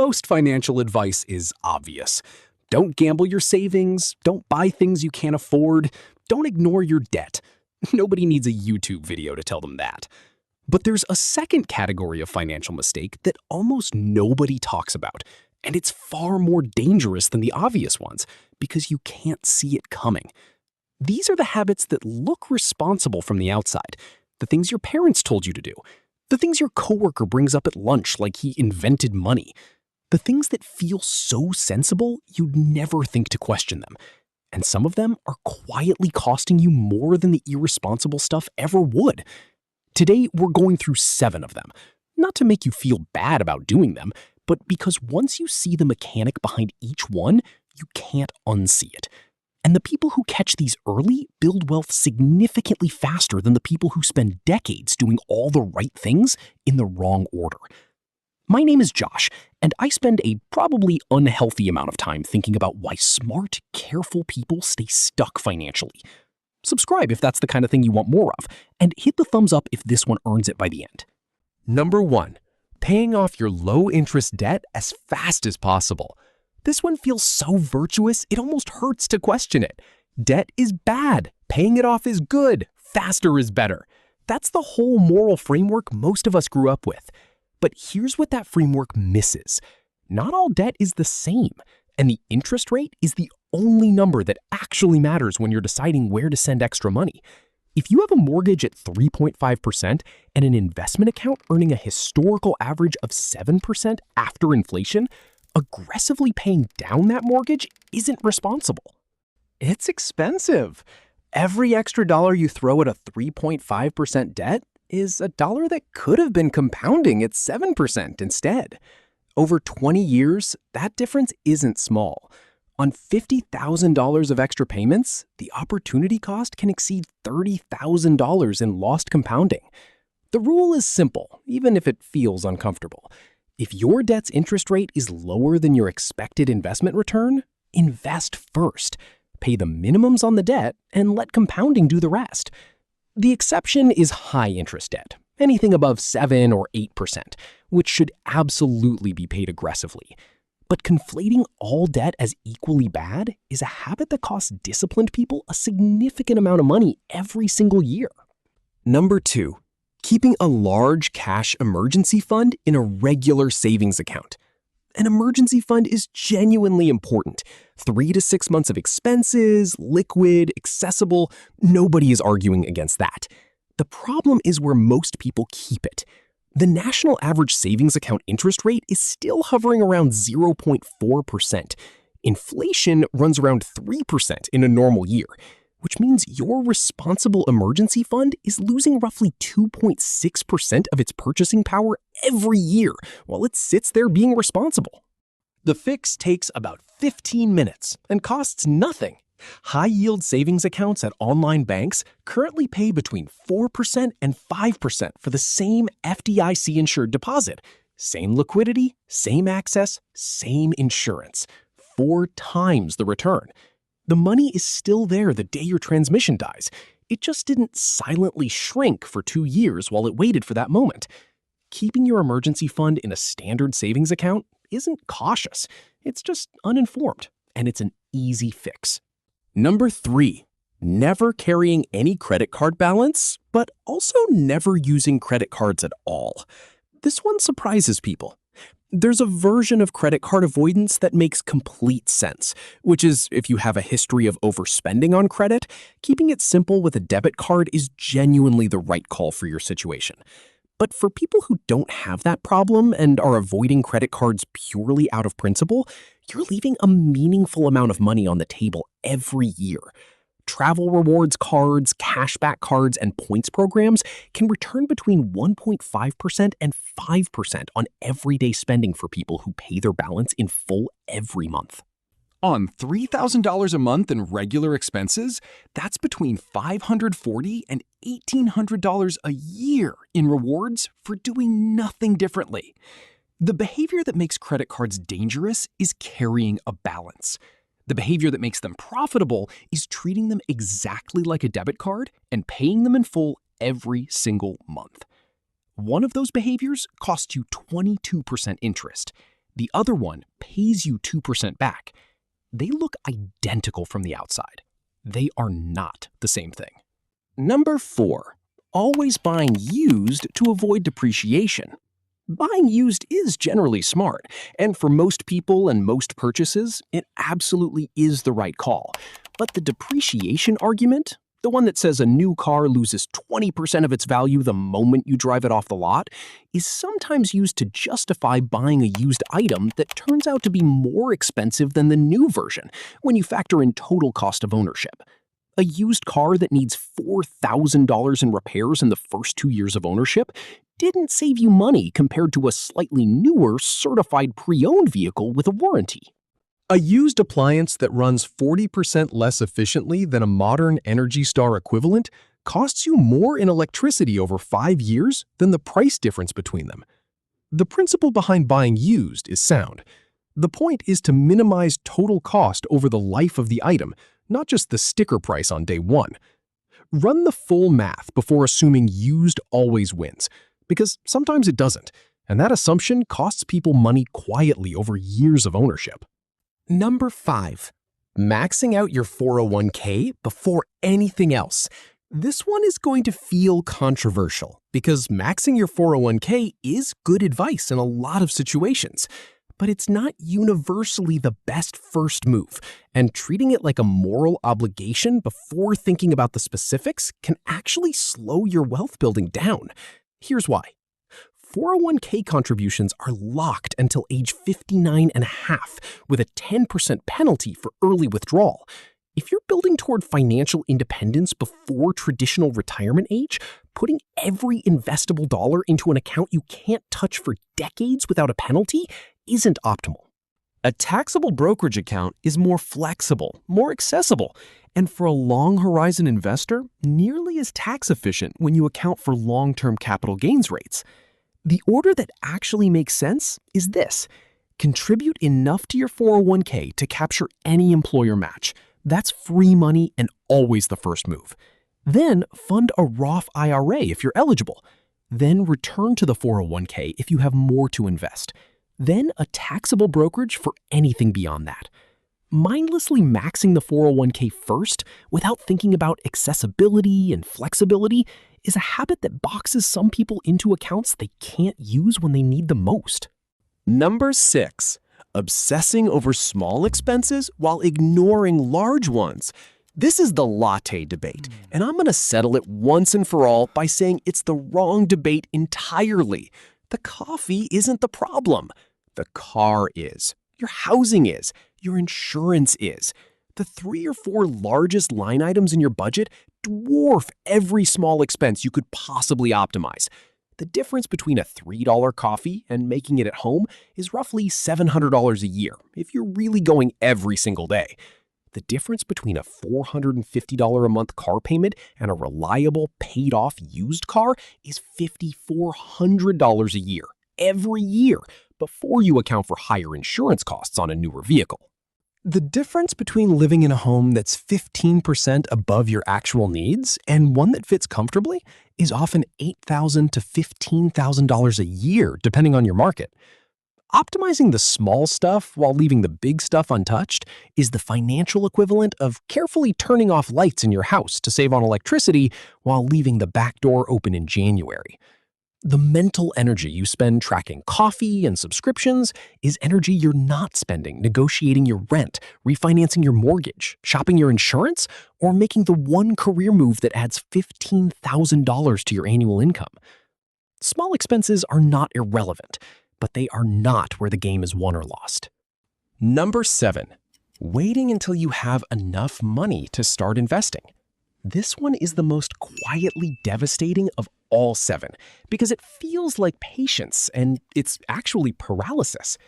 Most financial advice is obvious. Don't gamble your savings, don't buy things you can't afford, don't ignore your debt. Nobody needs a YouTube video to tell them that. But there's a second category of financial mistake that almost nobody talks about, and it's far more dangerous than the obvious ones because you can't see it coming. These are the habits that look responsible from the outside, the things your parents told you to do, the things your coworker brings up at lunch like he invented money, the things that feel so sensible you'd never think to question them. And some of them are quietly costing you more than the irresponsible stuff ever would. Today, we're going through 7 of them, not to make you feel bad about doing them, but because once you see the mechanic behind each one, you can't unsee it. And the people who catch these early build wealth significantly faster than the people who spend decades doing all the right things in the wrong order. My name is Josh, and I spend a probably unhealthy amount of time thinking about why smart, careful people stay stuck financially. Subscribe if that's the kind of thing you want more of, and hit the thumbs up if this one earns it by the end. Number 1. Paying off your low-interest debt as fast as possible. This one feels so virtuous, it almost hurts to question it. Debt is bad. Paying it off is good. Faster is better. That's the whole moral framework most of us grew up with. But here's what that framework misses. Not all debt is the same, and the interest rate is the only number that actually matters when you're deciding where to send extra money. If you have a mortgage at 3.5% and an investment account earning a historical average of 7% after inflation, aggressively paying down that mortgage isn't responsible. It's expensive. Every extra dollar you throw at a 3.5% debt is a dollar that could have been compounding at 7% instead. Over 20 years, that difference isn't small. On $50,000 of extra payments, the opportunity cost can exceed $30,000 in lost compounding. The rule is simple, even if it feels uncomfortable. If your debt's interest rate is lower than your expected investment return, invest first. Pay the minimums on the debt and let compounding do the rest. The exception is high-interest debt, anything above 7 or 8%, which should absolutely be paid aggressively. But conflating all debt as equally bad is a habit that costs disciplined people a significant amount of money every single year. Number 2. Keeping a large cash emergency fund in a regular savings account. An emergency fund is genuinely important. 3 to 6 months of expenses, liquid, accessible, nobody is arguing against that. The problem is where most people keep it. The national average savings account interest rate is still hovering around 0.4%. Inflation runs around 3% in a normal year, which means your responsible emergency fund is losing roughly 2.6% of its purchasing power every year while it sits there being responsible. The fix takes about 15 minutes and costs nothing. High-yield savings accounts at online banks currently pay between 4% and 5% for the same FDIC-insured deposit. Same liquidity, same access, same insurance. 4 times the return. The money is still there the day your transmission dies. It just didn't silently shrink for 2 years while it waited for that moment. Keeping your emergency fund in a standard savings account isn't cautious. It's just uninformed, and it's an easy fix. Number 3. Never carrying any credit card balance, but also never using credit cards at all. This one surprises people. There's a version of credit card avoidance that makes complete sense, which is if you have a history of overspending on credit, keeping it simple with a debit card is genuinely the right call for your situation. But for people who don't have that problem and are avoiding credit cards purely out of principle, you're leaving a meaningful amount of money on the table every year. Travel rewards cards, cashback cards, and points programs can return between 1.5% and 5% on everyday spending for people who pay their balance in full every month. On $3,000 a month in regular expenses, that's between $540 and $1,800 a year in rewards for doing nothing differently. The behavior that makes credit cards dangerous is carrying a balance. The behavior that makes them profitable is treating them exactly like a debit card and paying them in full every single month. One of those behaviors costs you 22% interest. The other one pays you 2% back. They look identical from the outside. They are not the same thing. Number 4, always buying used to avoid depreciation. Buying used is generally smart, and for most people and most purchases, it absolutely is the right call. But the depreciation argument, the one that says a new car loses 20% of its value the moment you drive it off the lot, is sometimes used to justify buying a used item that turns out to be more expensive than the new version when you factor in total cost of ownership. A used car that needs $4,000 in repairs in the first 2 years of ownership didn't save you money compared to a slightly newer, certified pre-owned vehicle with a warranty. A used appliance that runs 40% less efficiently than a modern Energy Star equivalent costs you more in electricity over 5 years than the price difference between them. The principle behind buying used is sound. The point is to minimize total cost over the life of the item, not just the sticker price on day one. Run the full math before assuming used always wins, because sometimes it doesn't, and that assumption costs people money quietly over years of ownership. Number 5, maxing out your 401k before anything else. This one is going to feel controversial because maxing your 401k is good advice in a lot of situations, but it's not universally the best first move, and treating it like a moral obligation before thinking about the specifics can actually slow your wealth building down. Here's why. 401k contributions are locked until age 59 and a half, with a 10% penalty for early withdrawal. If you're building toward financial independence before traditional retirement age, putting every investable dollar into an account you can't touch for decades without a penalty isn't optimal. A taxable brokerage account is more flexible, more accessible, and for a long horizon investor, nearly as tax efficient when you account for long-term capital gains rates. The order that actually makes sense is this: contribute enough to your 401k to capture any employer match. That's free money and always the first move. Then fund a Roth IRA if you're eligible. Then return to the 401k if you have more to invest. Then a taxable brokerage for anything beyond that. Mindlessly maxing the 401k first without thinking about accessibility and flexibility is a habit that boxes some people into accounts they can't use when they need them most. Number 6, obsessing over small expenses while ignoring large ones. This is the latte debate, and I'm going to settle it once and for all by saying it's the wrong debate entirely. The coffee isn't the problem. The car is. Your housing is. Your insurance is. The 3 or 4 largest line items in your budget dwarf every small expense you could possibly optimize. The difference between a $3 coffee and making it at home is roughly $700 a year if you're really going every single day. The difference between a $450 a month car payment and a reliable, paid-off used car is $5,400 a year, every year, before you account for higher insurance costs on a newer vehicle. The difference between living in a home that's 15% above your actual needs and one that fits comfortably is often $8,000 to $15,000 a year, depending on your market. Optimizing the small stuff while leaving the big stuff untouched is the financial equivalent of carefully turning off lights in your house to save on electricity while leaving the back door open in January. The mental energy you spend tracking coffee and subscriptions is energy you're not spending negotiating your rent, refinancing your mortgage, shopping your insurance, or making the one career move that adds $15,000 to your annual income. Small expenses are not irrelevant, but they are not where the game is won or lost. Number 7, waiting until you have enough money to start investing. This one is the most quietly devastating of all 7 because it feels like patience and it's actually paralysis.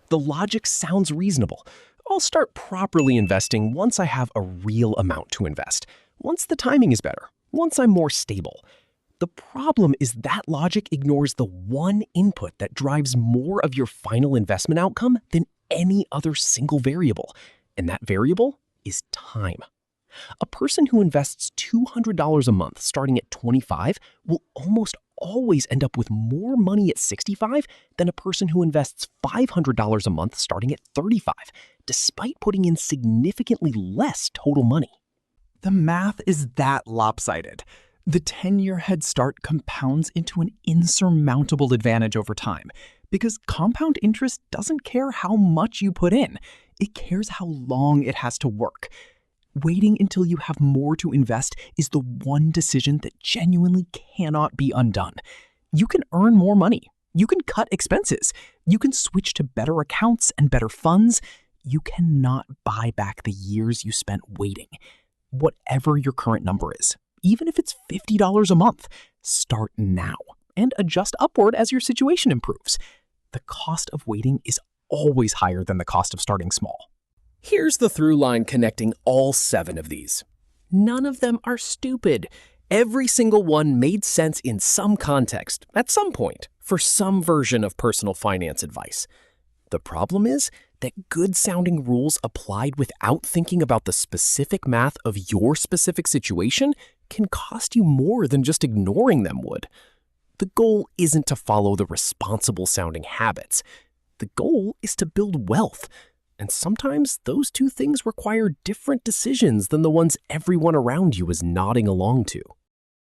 The logic sounds reasonable. I'll start properly investing once I have a real amount to invest, once the timing is better, once I'm more stable. The problem is that logic ignores the one input that drives more of your final investment outcome than any other single variable, and that variable is time. A person who invests $200 a month starting at 25 will almost always end up with more money at 65 than a person who invests $500 a month starting at 35, despite putting in significantly less total money. The math is that lopsided. The 10-year head start compounds into an insurmountable advantage over time because compound interest doesn't care how much you put in. It cares how long it has to work. Waiting until you have more to invest is the one decision that genuinely cannot be undone. You can earn more money. You can cut expenses. You can switch to better accounts and better funds. You cannot buy back the years you spent waiting. Whatever your current number is, even if it's $50 a month, start now and adjust upward as your situation improves. The cost of waiting is always higher than the cost of starting small. Here's the through line connecting all 7 of these. None of them are stupid. Every single one made sense in some context, at some point, for some version of personal finance advice. The problem is that good-sounding rules applied without thinking about the specific math of your specific situation can cost you more than just ignoring them would. The goal isn't to follow the responsible-sounding habits. The goal is to build wealth. And sometimes those two things require different decisions than the ones everyone around you is nodding along to.